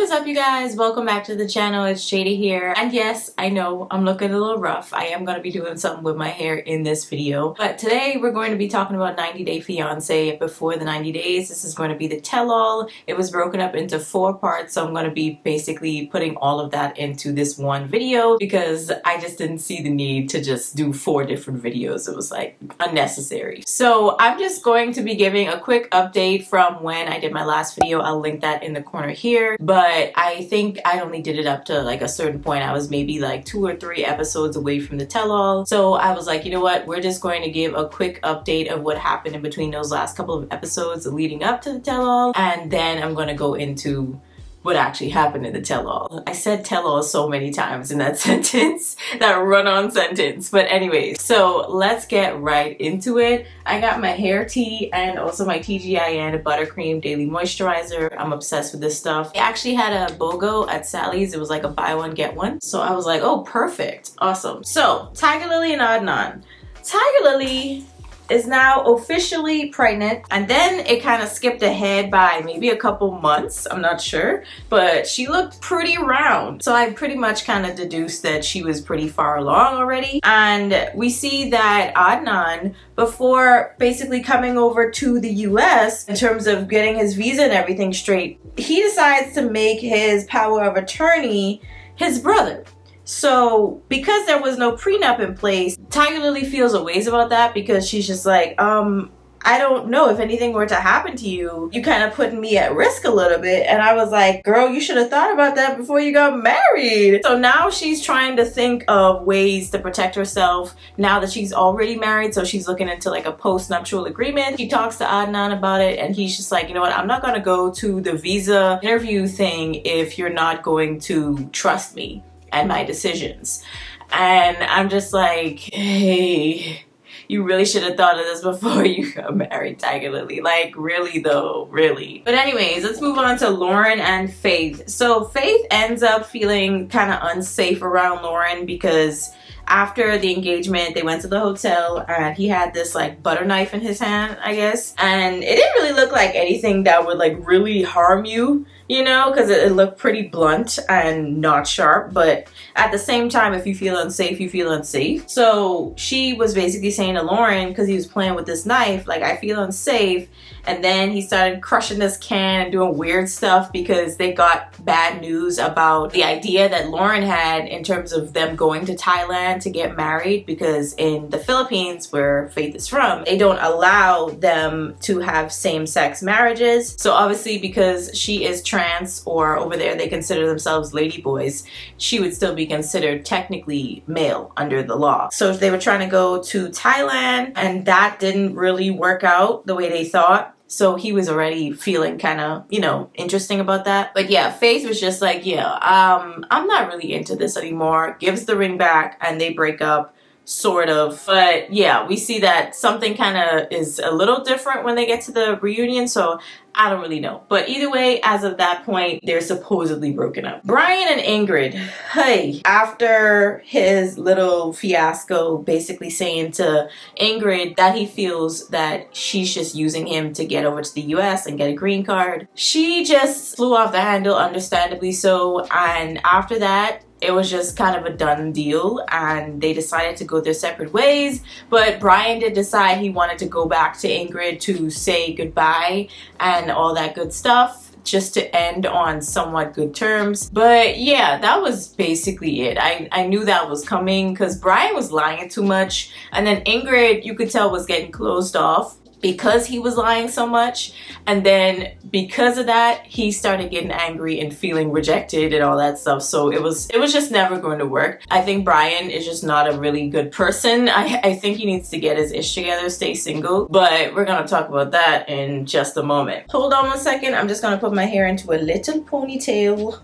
is up, you guys? Welcome back to the channel. It's Jada here, and yes, I know I'm looking a little rough. I am going to be doing something with my hair in this video, but today we're going to be talking about 90 Day Fiance. Before the 90 days, this is going to be the tell-all. It was broken up into 4 parts, so I'm going to be basically putting all of that into this one video because I just didn't see the need to just do 4 different videos. It was like unnecessary. So I'm just going to be giving a quick update from when I did my last video. I'll link that in the corner here, but I think I only did it up to like a certain point. I was maybe like 2 or 3 episodes away from the tell-all, so I was like, you know what, we're just going to give a quick update of what happened in between those last couple of episodes leading up to the tell-all, and then I'm going to go into what actually happened in the tell-all. I said tell-all so many times in that sentence, that run-on sentence. But anyways, so let's get right into it. I got my hair tea and also my TGIN Buttercream Daily Moisturizer. I'm obsessed with this stuff. I actually had a BOGO at Sally's. It was like a buy one, get one. So I was like, oh, perfect. Awesome. So Tiger Lily and Adnan. Tiger Lily is now officially pregnant, and then it kind of skipped ahead by maybe a couple months, I'm not sure, but she looked pretty round, so I pretty much kind of deduced that she was pretty far along already. And we see that Adnan, before basically coming over to the US in terms of getting his visa and everything straight, he decides to make his power of attorney his brother. So because there was no prenup in place, Tiger Lily feels a ways about that because she's just like, I don't know, if anything were to happen to you, you kind of putting me at risk a little bit. And I was like, girl, you should have thought about that before you got married. So now she's trying to think of ways to protect herself now that she's already married. So she's looking into like a post-nuptial agreement. She talks to Adnan about it, and he's just like, you know what, I'm not going to go to the visa interview thing if you're not going to trust me and my decisions. And I'm just like, hey, you really should have thought of this before you got married, Tiger Lily. Like, really though, really. But anyways, let's move on to Lauren and Faith. So Faith ends up feeling kind of unsafe around Lauren because after the engagement, they went to the hotel and he had this like butter knife in his hand, I guess. And it didn't really look like anything that would like really harm you, you know, because it looked pretty blunt and not sharp. But at the same time, if you feel unsafe, you feel unsafe. So she was basically saying to Lauren, because he was playing with this knife, like, I feel unsafe. And then he started crushing this can and doing weird stuff because they got bad news about the idea that Lauren had in terms of them going to Thailand to get married, because in the Philippines, where Faith is from, they don't allow them to have same-sex marriages. So obviously, because she is trans, or over there they consider themselves ladyboys, she would still be considered technically male under the law. So they were trying to go to Thailand, and that didn't really work out the way they thought. So he was already feeling kind of, you know, interesting about that. But yeah, Faith was just like, yeah, I'm not really into this anymore. Gives the ring back and they break up, sort of. But yeah, we see that something kind of is a little different when they get to the reunion. So I don't really know. But either way, as of that point, they're supposedly broken up. Brian and Ingrid, hey, after his little fiasco, basically saying to Ingrid that he feels that she's just using him to get over to the US and get a green card, she just flew off the handle, understandably so. And after that, it was just kind of a done deal and they decided to go their separate ways. But Brian did decide he wanted to go back to Ingrid to say goodbye and all that good stuff, just to end on somewhat good terms. But yeah, that was basically it. I knew that was coming because Brian was lying too much, and then Ingrid, you could tell, was getting closed off because he was lying so much. And then because of that, he started getting angry and feeling rejected and all that stuff. So it was just never going to work. I think Brian is just not a really good person. I think he needs to get his ish together, stay single. But we're gonna talk about that in just a moment. Hold on one second. I'm just gonna put my hair into a little ponytail.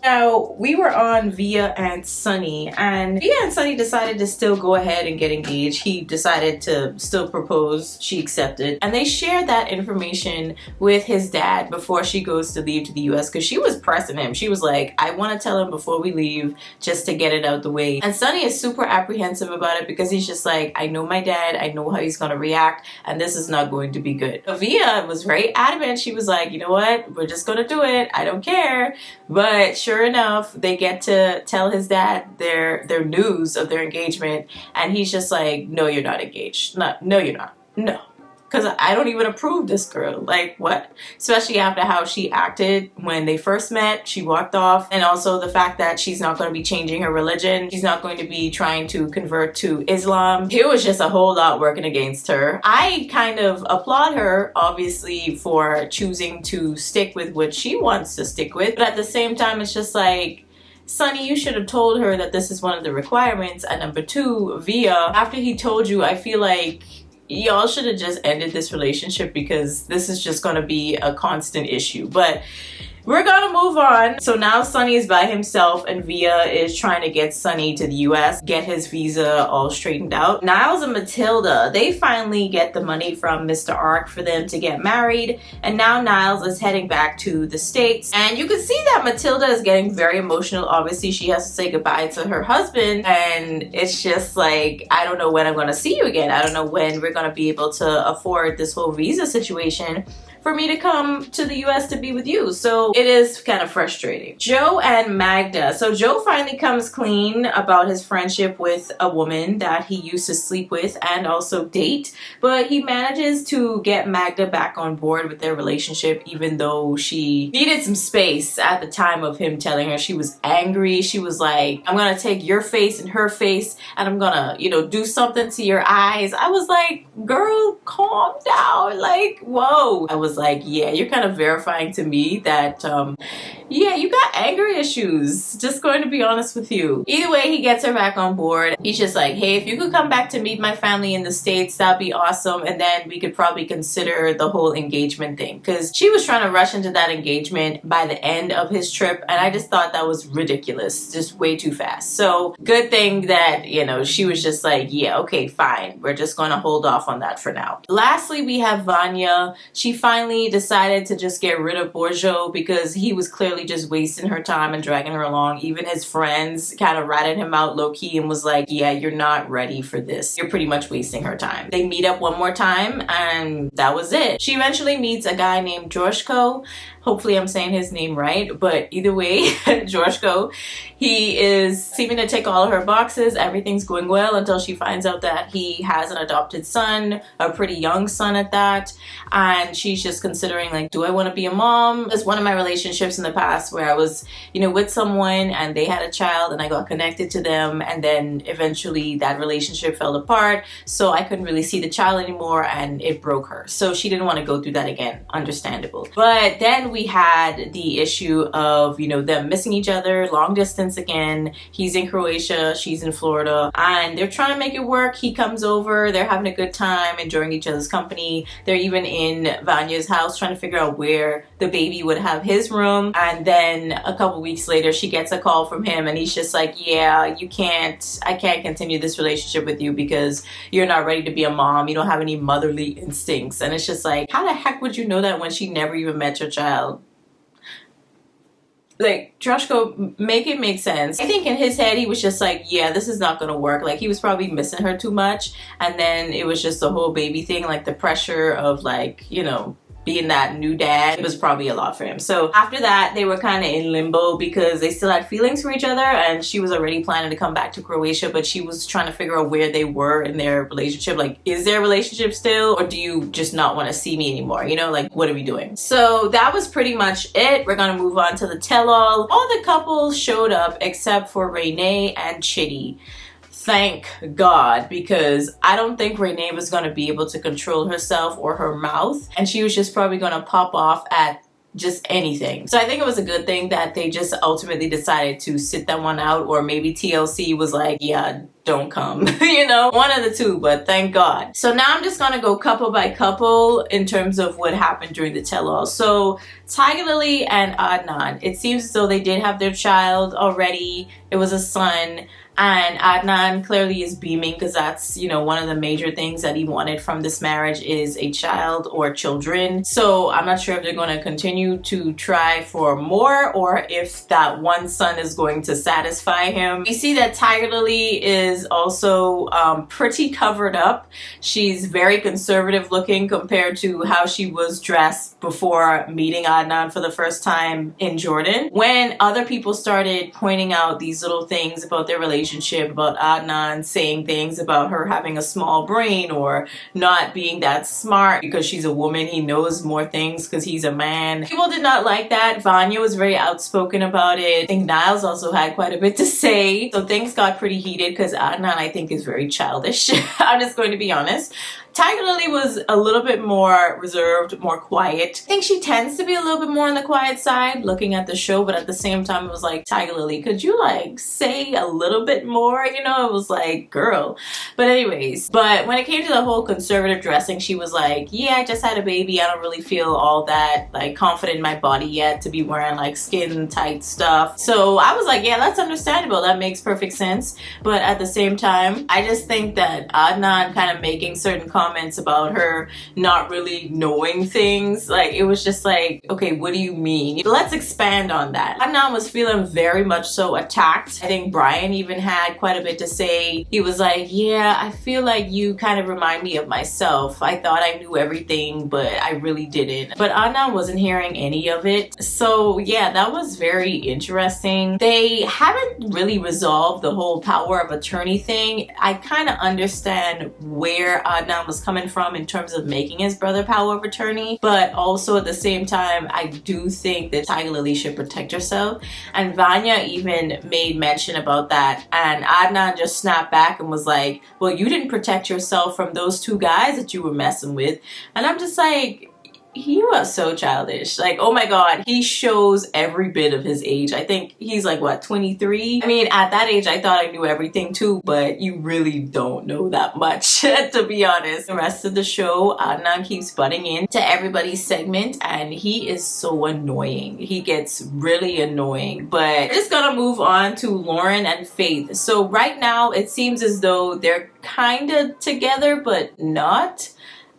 Now, we were on Via and Sunny, and Via and Sunny decided to still go ahead and get engaged. He decided to still propose. She accepted. And they shared that information with his dad before she goes to leave to the US, because she was pressing him. She was like, I want to tell him before we leave just to get it out the way. And Sunny is super apprehensive about it because he's just like, I know my dad. I know how he's going to react, and this is not going to be good. Via was very adamant. She was like, you know what? We're just going to do it. I don't care. But sure enough, they get to tell his dad their news of their engagement, and he's just like, no, you're not engaged. No, you're not. No. Because I don't even approve this girl. Like, what? Especially after how she acted when they first met. She walked off. And also the fact that she's not going to be changing her religion. She's not going to be trying to convert to Islam. It was just a whole lot working against her. I kind of applaud her, obviously, for choosing to stick with what she wants to stick with. But at the same time, it's just like, Sunny, you should have told her that this is one of the requirements. And number two, Via, after he told you, I feel like y'all should have just ended this relationship, because this is just going to be a constant issue. But we're gonna move on. So now Sunny is by himself, and Via is trying to get Sunny to the US, get his visa all straightened out. Niles and Matilda, they finally get the money from Mr. Ark for them to get married, and now Niles is heading back to the States. And you can see that Matilda is getting very emotional. Obviously, she has to say goodbye to her husband, and it's just like, I don't know when I'm gonna see you again. I don't know when we're gonna be able to afford this whole visa situation for me to come to the US to be with you. So it is kind of frustrating. Joe and Magda. So Joe finally comes clean about his friendship with a woman that he used to sleep with and also date, but he manages to get Magda back on board with their relationship, even though she needed some space at the time of him telling her. She was angry. She was like, I'm gonna take your face and her face, and I'm gonna, do something to your eyes. I was like, girl, calm down. Like, whoa. I was like, yeah, you're kind of verifying to me that, yeah, you got anger issues. Just going to be honest with you. Either way, he gets her back on board. He's just like, hey, if you could come back to meet my family in the States, that'd be awesome. And then we could probably consider the whole engagement thing. Because she was trying to rush into that engagement by the end of his trip. And I just thought that was ridiculous. Just way too fast. So good thing that, she was just like, yeah, okay, fine. We're just going to hold off on that for now. Lastly, we have Vanya. She finally decided to just get rid of Borjo because he was clearly just wasting her time and dragging her along. Even his friends kind of ratted him out low-key and was like, yeah, you're not ready for this. You're pretty much wasting her time. They meet up one more time, and that was it. She eventually meets a guy named Joshko. Hopefully I'm saying his name right, but either way, Joshko, he is seeming to tick all of her boxes. Everything's going well until she finds out that he has an adopted son, a pretty young son at that, and she's just considering, like, do I want to be a mom? It's one of my relationships in the past where I was, with someone and they had a child and I got connected to them, and then eventually that relationship fell apart, so I couldn't really see the child anymore and it broke her. So she didn't want to go through that again. Understandable. But then we had the issue of, them missing each other, long distance again. He's in Croatia, she's in Florida, and they're trying to make it work. He comes over, they're having a good time, enjoying each other's company. They're even in Vanya's house trying to figure out where the baby would have his room. And then a couple weeks later, she gets a call from him and he's just like, yeah, I can't continue this relationship with you because you're not ready to be a mom. You don't have any motherly instincts. And it's just like, how the heck would you know that when she never even met your child? Like, Joshko, make it make sense. I think in his head, he was just like, yeah, this is not going to work. Like, he was probably missing her too much. And then it was just the whole baby thing, like the pressure of, like, being that new dad. It was probably a lot for him. So after that, they were kind of in limbo because they still had feelings for each other, and she was already planning to come back to Croatia, but she was trying to figure out where they were in their relationship. Like, is their relationship still, or do you just not want to see me anymore? Like, what are we doing? So that was pretty much it. We're gonna move on to the tell-all. All the couples showed up except for Renee and Chitty. Thank God, because I don't think Renee was going to be able to control herself or her mouth, and she was just probably going to pop off at just anything. So I think it was a good thing that they just ultimately decided to sit that one out, or maybe TLC was like, yeah, don't come. You know, one of the two, but thank God. So now I'm just gonna go couple by couple in terms of what happened during the tell-all. So Tiger Lily and Adnan, it seems as though they did have their child already. It was a son. And Adnan clearly is beaming because that's, you know, one of the major things that he wanted from this marriage is a child or children. So I'm not sure if they're going to continue to try for more or if that one son is going to satisfy him. We see that Tiger Lily is also pretty covered up. She's very conservative looking compared to how she was dressed before meeting Adnan for the first time in Jordan. When other people started pointing out these little things about their relationship, about Adnan saying things about her having a small brain or not being that smart because she's a woman, he knows more things because he's a man. People did not like that. Vanya was very outspoken about it. I think Niles also had quite a bit to say. So things got pretty heated because Adnan, I think, is very childish. I'm just going to be honest. Tiger Lily was a little bit more reserved, more quiet. I think she tends to be a little bit more on the quiet side looking at the show, but at the same time it was like, Tiger Lily, could you like say a little bit more? You know, it was like, girl. But anyways, but when it came to the whole conservative dressing, she was like, yeah, I just had a baby. I don't really feel all that like confident in my body yet to be wearing like skin tight stuff. So I was like, yeah, that's understandable. That makes perfect sense. But at the same time, I just think that Adnan kind of making certain comments about her not really knowing things, like it was just like, okay, what do you mean? Let's expand on that. Adnan was feeling very much so attacked. I think Brian even had quite a bit to say. He was like, yeah, I feel like you kind of remind me of myself. I thought I knew everything, but I really didn't. But Adnan wasn't hearing any of it. So yeah, that was very interesting. They haven't really resolved the whole power of attorney thing. I kind of understand where Adnan was coming from in terms of making his brother power of attorney, but also at the same time I do think that Tiger Lily should protect herself, and Vanya even made mention about that, and Adnan just snapped back and was like, well, you didn't protect yourself from those two guys that you were messing with. And I'm just like, you are so childish. Like, oh my god, he shows every bit of his age. I think he's like, what, 23? I mean, at that age I thought I knew everything too, but you really don't know that much to be honest. The rest of the show, Adnan keeps butting in to everybody's segment and he is so annoying. He gets really annoying. But we're just gonna move on to Lauren and Faith. So right now it seems as though they're kind of together but not.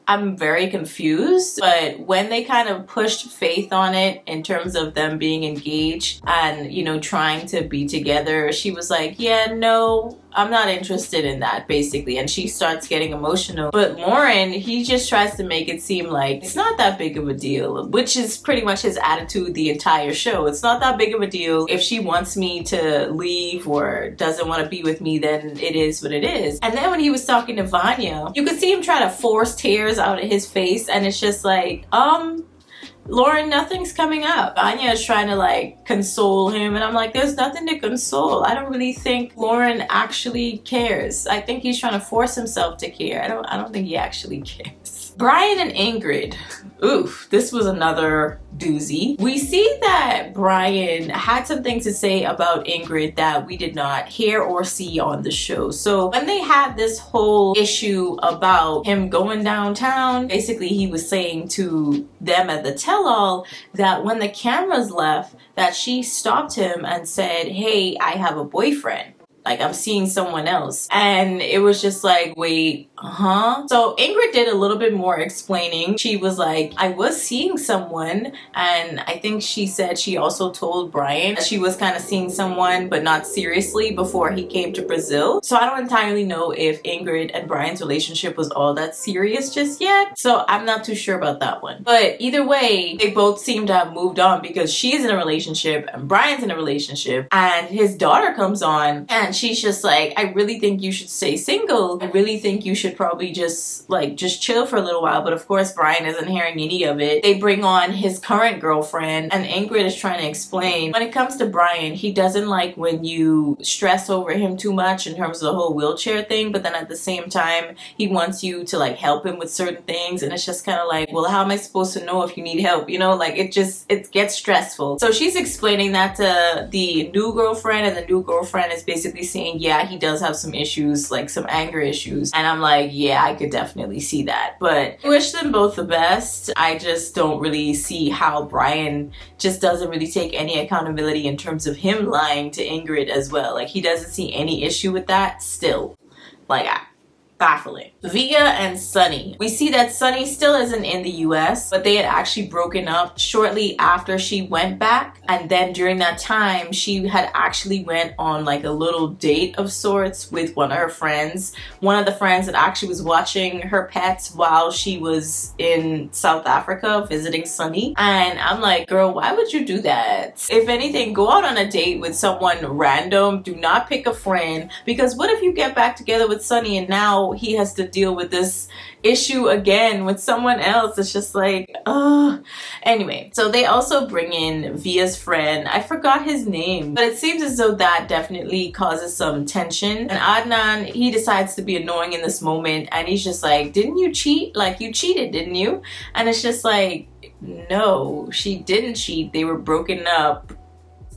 I'm very confused, but when they kind of pushed Faith on it in terms of them being engaged and, you know, trying to be together, she was like, yeah, no, I'm not interested in that, basically. And she starts getting emotional. But Lauren, he just tries to make it seem like it's not that big of a deal, which is pretty much his attitude the entire show. It's not that big of a deal. If she wants me to leave or doesn't want to be with me, then it is what it is. And then when he was talking to Vanya, you could see him try to force tears out of his face, and it's just like, Lauren, nothing's coming up. Vanya is trying to like console him, and I'm like, there's nothing to console. I don't really think Lauren actually cares. I think he's trying to force himself to care. I don't think he actually cares. Brian and Ingrid. Oof, this was another doozy. We see that Brian had some things to say about Ingrid that we did not hear or see on the show. So when they had this whole issue about him going downtown, basically he was saying to them at the tell-all that when the cameras left, that she stopped him and said, hey, I have a boyfriend. Like, I'm seeing someone else. And it was just like, wait, So Ingrid did a little bit more explaining. She was like, I was seeing someone, and I think she said she also told Brian that she was kind of seeing someone, but not seriously, before he came to Brazil. So I don't entirely know if Ingrid and Brian's relationship was all that serious just yet. So I'm not too sure about that one. But either way, they both seem to have moved on because she's in a relationship and Brian's in a relationship, and his daughter comes on and she's just like, I really think you should stay single. I really think you should probably just chill for a little while. But of course Brian isn't hearing any of it. They bring on his current girlfriend, and Ingrid is trying to explain, when it comes to Brian, he doesn't like when you stress over him too much in terms of the whole wheelchair thing, but then at the same time he wants you to like help him with certain things, and it's just kind of like, well, how am I supposed to know if you need help? You know, like it gets stressful. So she's explaining that to the new girlfriend, and the new girlfriend is basically basically saying, yeah, he does have some issues, like some anger issues. And I'm like, yeah, I could definitely see that. But I wish them both the best. I just don't really see how Brian just doesn't really take any accountability in terms of him lying to Ingrid as well. Like, he doesn't see any issue with that still. Like, baffling. Via and Sunny. We see that Sunny still isn't in the US, but they had actually broken up shortly after she went back. And then during that time, she had actually went on like a little date of sorts with one of her friends. One of the friends that actually was watching her pets while she was in South Africa visiting Sunny. And I'm like, girl, why would you do that? If anything, go out on a date with someone random. Do not pick a friend, because what if you get back together with Sunny and now he has to deal with this issue again with someone else? It's just like, anyway, so they also bring in Via's friend. I forgot his name, but it seems as though that definitely causes some tension. And Adnan, he decides to be annoying in this moment, and he's just like, didn't you cheat? Like, you cheated, didn't you? And it's just like, no, she didn't cheat. They were broken up.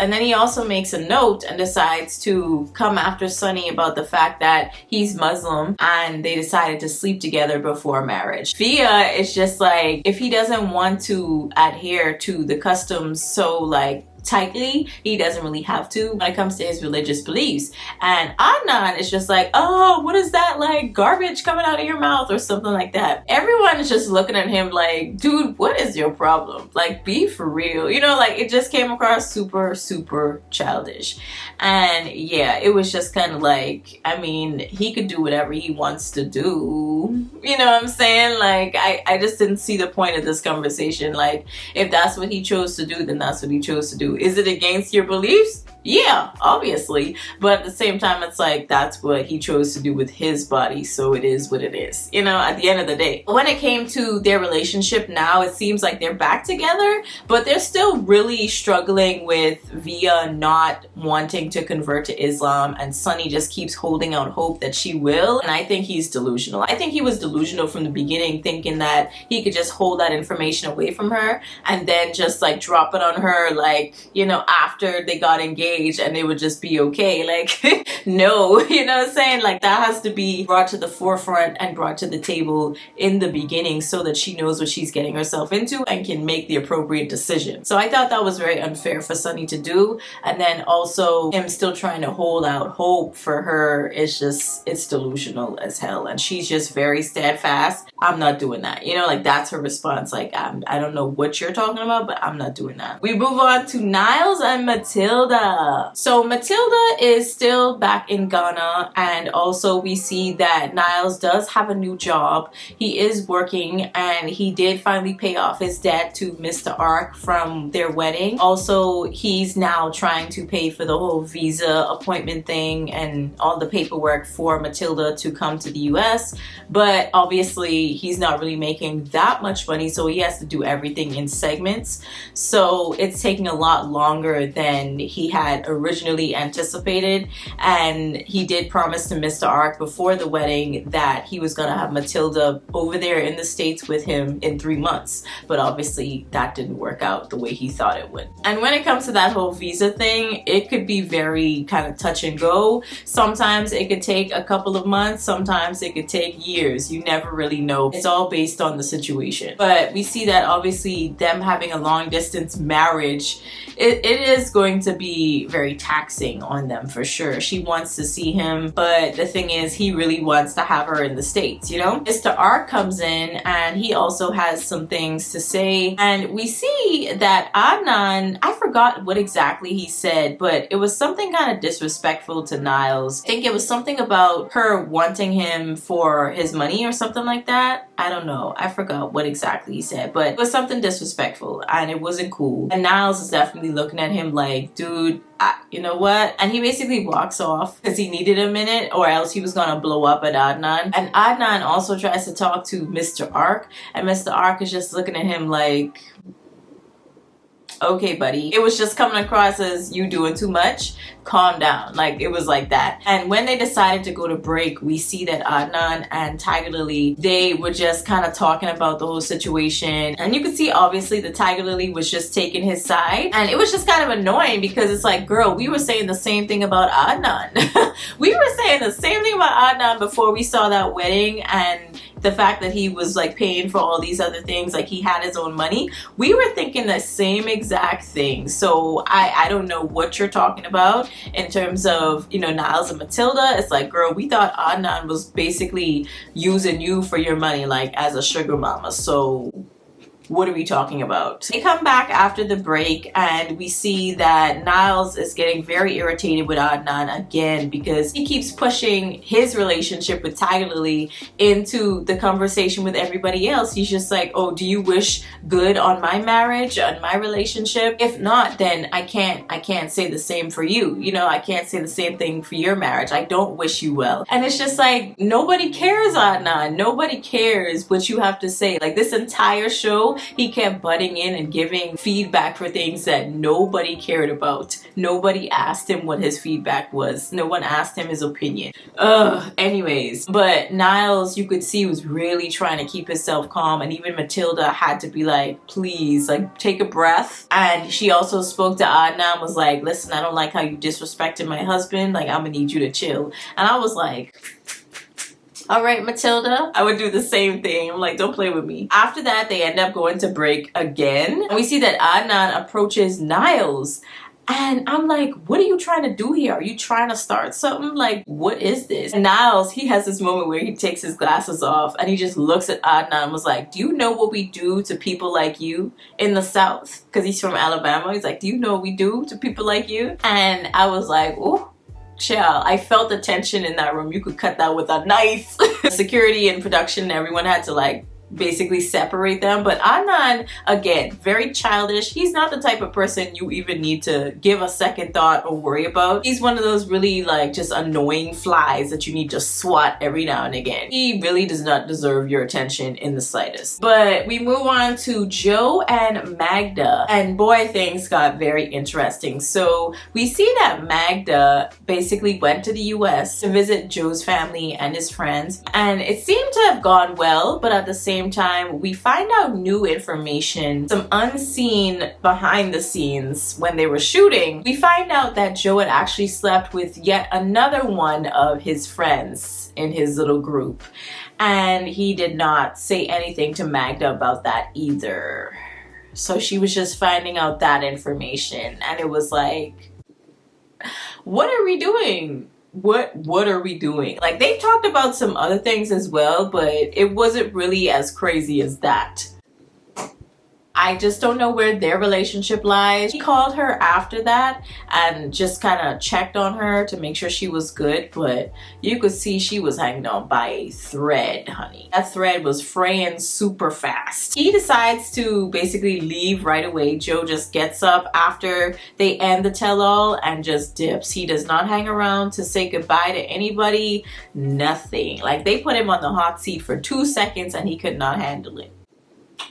And then he also makes a note and decides to come after Sunny about the fact that he's Muslim and they decided to sleep together before marriage. Via is just like, if he doesn't want to adhere to the customs so like tightly, he doesn't really have to when it comes to his religious beliefs. And Adnan is just like, oh, what is that, like garbage coming out of your mouth or something like that. Everyone is just looking at him like, dude, what is your problem? Like, be for real. You know, like, it just came across super childish. And yeah, it was just kind of like, I mean, he could do whatever he wants to do. You know what I'm saying? Like, I just didn't see the point of this conversation. Like, if that's what he chose to do, then that's what he chose to do. Is it against your beliefs? Yeah, obviously. But at the same time, it's like, that's what he chose to do with his body, so it is what it is, you know, at the end of the day. When it came to their relationship now, it seems like they're back together, but they're still really struggling with Via not wanting to convert to Islam, and Sunny just keeps holding out hope that she will. And I think he's delusional. I think he was delusional from the beginning, thinking that he could just hold that information away from her and then just like drop it on her, like, you know, after they got engaged, and it would just be okay. Like, no, you know what I'm saying? Like, that has to be brought to the forefront and brought to the table in the beginning so that she knows what she's getting herself into and can make the appropriate decision. So I thought that was very unfair for Sunny to do. And then also him still trying to hold out hope for her is just, it's delusional as hell. And she's just very steadfast. I'm not doing that. You know, like, that's her response. Like, I don't know what you're talking about, but I'm not doing that. We move on to Niles and Matilda. So Matilda is still back in Ghana, and also we see that Niles does have a new job. He is working, and he did finally pay off his debt to Mr. Ark from their wedding. Also, he's now trying to pay for the whole visa appointment thing and all the paperwork for Matilda to come to the US, but obviously he's not really making that much money, so he has to do everything in segments. So it's taking a lot longer than he had originally anticipated. And he did promise to Mr. Ark before the wedding that he was gonna have Matilda over there in the States with him in 3 months, but obviously that didn't work out the way he thought it would. And when it comes to that whole visa thing, it could be very kind of touch and go. Sometimes it could take a couple of months, sometimes it could take years. You never really know. It's all based on the situation. But we see that obviously them having a long distance marriage, it is going to be very taxing on them for sure. She wants to see him, but the thing is, he really wants to have her in the States, you know? Mr. Ark comes in, and he also has some things to say, and we see that Adnan, I forgot what exactly he said, but it was something kind of disrespectful to Niles. I think it was something about her wanting him for his money or something like that. I don't know. I forgot what exactly he said, but it was something disrespectful, and it wasn't cool. And Niles is definitely looking at him like, dude, you know what? And he basically walks off because he needed a minute, or else he was gonna blow up at Adnan. And Adnan also tries to talk to Mr. Ark, and Mr. Ark is just looking at him like, okay, buddy. It was just coming across as you doing too much. Calm down. Like, it was like that. And when they decided to go to break, we see that Adnan and Tiger Lily, they were just kind of talking about the whole situation. And you could see, obviously, that Tiger Lily was just taking his side. And it was just kind of annoying because it's like, girl, we were saying the same thing about Adnan. We were saying the same thing about Adnan before we saw that wedding, and the fact that he was like paying for all these other things, like he had his own money. We were thinking the same exact thing. So I don't know what you're talking about in terms of, you know, Niles and Matilda. It's like, girl, we thought Adnan was basically using you for your money, like as a sugar mama. So what are we talking about? They come back after the break and we see that Niles is getting very irritated with Adnan again because he keeps pushing his relationship with Tiger Lily into the conversation with everybody else. He's just like, oh, do you wish good on my marriage, on my relationship? If not, then I can't say the same for you. You know, I can't say the same thing for your marriage. I don't wish you well. And it's just like, nobody cares, Adnan. Nobody cares what you have to say. Like, this entire show, he kept butting in and giving feedback for things that nobody cared about. Nobody asked him what his feedback was. No one asked him his opinion. Anyways, but Niles, you could see, was really trying to keep himself calm, and even Matilda had to be like, please, like, take a breath. And she also spoke to Adnan, was like, listen, I don't like how you disrespected my husband. Like, I'm gonna need you to chill. And I was like, all right, Matilda. I would do the same thing. I'm like, don't play with me. After that, they end up going to break again. And we see that Adnan approaches Niles. And I'm like, what are you trying to do here? Are you trying to start something? Like, what is this? And Niles, he has this moment where he takes his glasses off and he just looks at Adnan and was like, do you know what we do to people like you in the South? Because he's from Alabama. He's like, do you know what we do to people like you? And I was like, ooh. Child, I felt the tension in that room. You could cut that with a knife. Security and production, everyone had to like basically separate them. But Adnan, again, very childish. He's not the type of person you even need to give a second thought or worry about. He's one of those really like just annoying flies that you need to swat every now and again. He really does not deserve your attention in the slightest. But we move on to Joe and Magda, and boy, things got very interesting. So we see that Magda basically went to the US to visit Joe's family and his friends, and it seemed to have gone well, but at the same time, we find out new information, some unseen behind the scenes when they were shooting. We find out that Joe had actually slept with yet another one of his friends in his little group, and he did not say anything to Magda about that either. So she was just finding out that information, and it was like, what are we doing? What are we doing? Like, they talked about some other things as well, but it wasn't really as crazy as that. I just don't know where their relationship lies. He called her after that and just kind of checked on her to make sure she was good, but you could see she was hanging on by a thread, honey. That thread was fraying super fast. He decides to basically leave right away. Joe just gets up after they end the tell-all and just dips. He does not hang around to say goodbye to anybody, nothing. Like, they put him on the hot seat for 2 seconds and he could not handle it.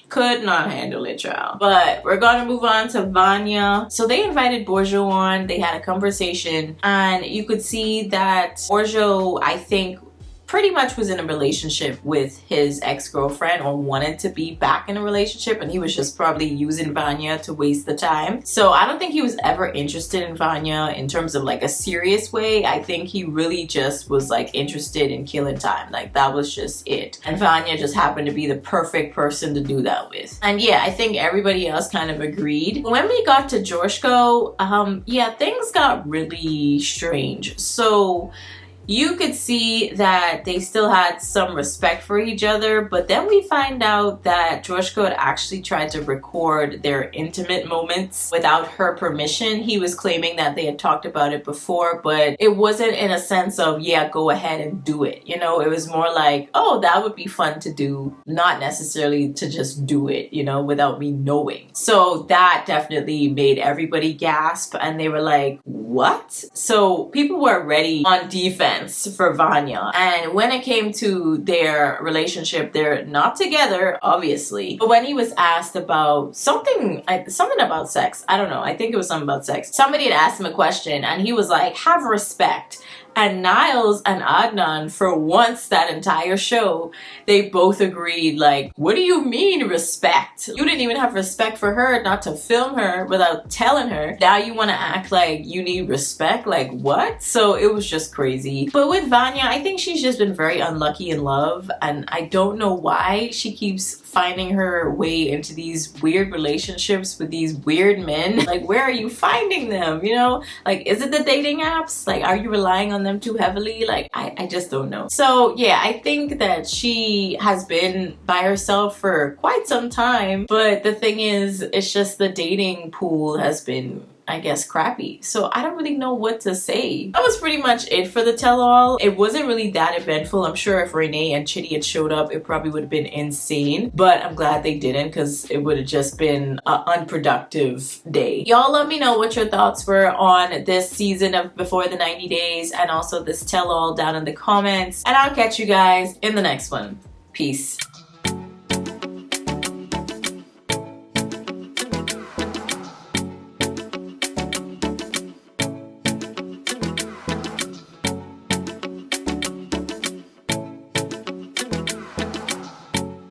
Could not handle it, child. But we're gonna move on to Vanya. So they invited Borjo on. They had a conversation, and you could see that Borjo, I think, pretty much was in a relationship with his ex-girlfriend, or wanted to be back in a relationship, and he was just probably using Vanya to waste the time. So I don't think he was ever interested in Vanya in terms of like a serious way. I think he really just was like interested in killing time. Like, that was just it. And Vanya just happened to be the perfect person to do that with. And yeah, I think everybody else kind of agreed. When we got to Joshko, yeah, things got really strange. So you could see that they still had some respect for each other, but then we find out that Joshko had actually tried to record their intimate moments without her permission. He was claiming that they had talked about it before, but it wasn't in a sense of, yeah, go ahead and do it. You know, it was more like, oh, that would be fun to do, not necessarily to just do it, you know, without me knowing. So that definitely made everybody gasp, and they were like, what? So people were already on defense sense for Vanya. And when it came to their relationship, they're not together, obviously. But when he was asked about something about sex, I don't know, I think it was something about sex. Somebody had asked him a question and he was like, have respect. And Niles and Adnan, for once that entire show, they both agreed, like, what do you mean respect? You didn't even have respect for her not to film her without telling her. Now you want to act like you need respect? Like, what? So it was just crazy. But with Vanya, I think she's just been very unlucky in love, and I don't know why she keeps finding her way into these weird relationships with these weird men. Like, where are you finding them? You know, like, is it the dating apps? Like, are you relying on them too heavily? Like, I just don't know. So yeah, I think that she has been by herself for quite some time, but the thing is, it's just the dating pool has been, I guess, crappy. So I don't really know what to say. That was pretty much it for the tell-all. It wasn't really that eventful. I'm sure if Renee and Chitty had showed up, it probably would have been insane. But I'm glad they didn't, because it would have just been an unproductive day. Y'all let me know what your thoughts were on this season of Before the 90 Days and also this tell-all down in the comments. And I'll catch you guys in the next one. Peace.